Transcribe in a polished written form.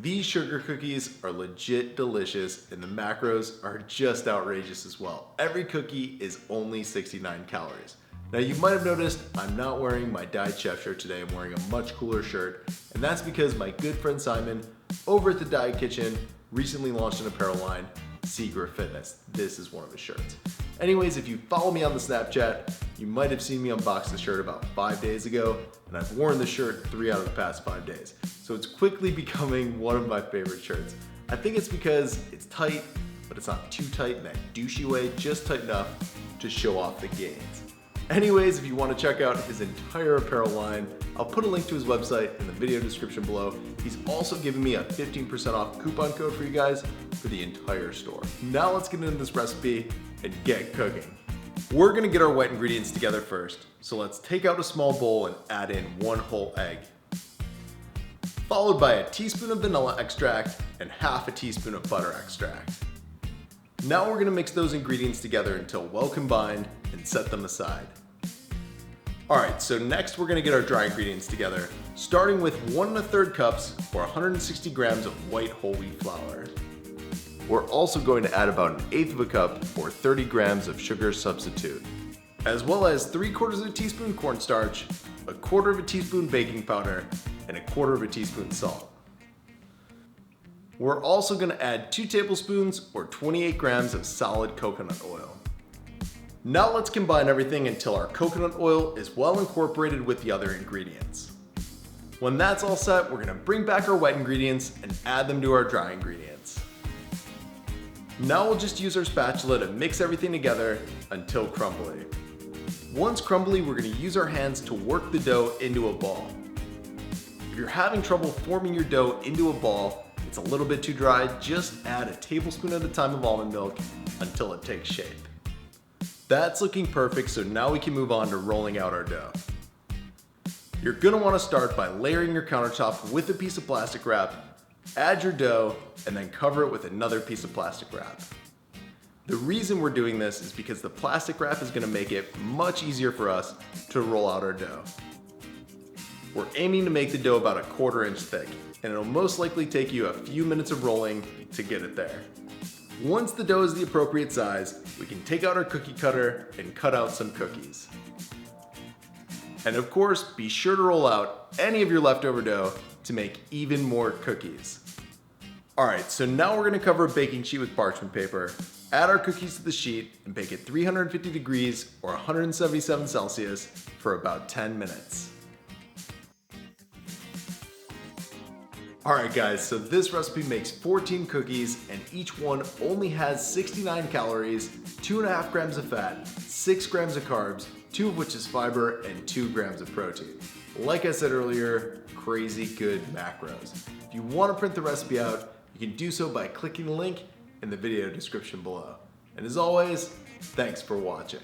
These sugar cookies are legit delicious and the macros are just outrageous as well. Every cookie is only 69 calories. Now you might have noticed I'm not wearing my Diet Chef shirt today, I'm wearing a much cooler shirt, and that's because my good friend Simon over at the Diet Kitchen recently launched an apparel line, Secret Fitness. This is one of his shirts. Anyways, if you follow me on the Snapchat, you might have seen me unbox the shirt about 5 days ago, and I've worn the shirt 3 out of the past 5 days. So it's quickly becoming one of my favorite shirts. I think it's because it's tight, but it's not too tight in that douchey way, just tight enough to show off the gains. Anyways, if you want to check out his entire apparel line, I'll put a link to his website in the video description below. He's also giving me a 15% off coupon code for you guys for the entire store. Now let's get into this recipe and get cooking. We're gonna get our wet ingredients together first. So let's take out a small bowl and add in 1 whole egg, followed by a teaspoon of vanilla extract and half a teaspoon of butter extract. Now we're gonna mix those ingredients together until well combined and set them aside. Alright, so next we're gonna get our dry ingredients together, starting with 1 1/3 cups or 160 grams of white whole wheat flour. We're also going to add about 1/8 of a cup or 30 grams of sugar substitute, as well as 3/4 of a teaspoon cornstarch, 1/4 of a teaspoon baking powder, and 1/4 of a teaspoon salt. We're also going to add 2 tablespoons or 28 grams of solid coconut oil. Now let's combine everything until our coconut oil is well incorporated with the other ingredients. When that's all set, we're going to bring back our wet ingredients and add them to our dry ingredients. Now we'll just use our spatula to mix everything together until crumbly. Once crumbly, we're going to use our hands to work the dough into a ball. If you're having trouble forming your dough into a ball, it's a little bit too dry, just add a tablespoon at a time of almond milk until it takes shape. That's looking perfect, so now we can move on to rolling out our dough. You're going to want to start by layering your countertop with a piece of plastic wrap, add your dough, and then cover it with another piece of plastic wrap. The reason we're doing this is because the plastic wrap is going to make it much easier for us to roll out our dough. We're aiming to make the dough about 1/4 inch thick, and it'll most likely take you a few minutes of rolling to get it there. Once the dough is the appropriate size, we can take out our cookie cutter and cut out some cookies. And of course, be sure to roll out any of your leftover dough to make even more cookies. Alright, so now we're going to cover a baking sheet with parchment paper, add our cookies to the sheet, and bake at 350 degrees or 177 Celsius for about 10 minutes. Alright guys, so this recipe makes 14 cookies and each one only has 69 calories, 2.5 grams of fat, 6 grams of carbs, 2 of which is fiber, and 2 grams of protein. Like I said earlier, crazy good macros. If you want to print the recipe out, you can do so by clicking the link in the video description below. And as always, thanks for watching.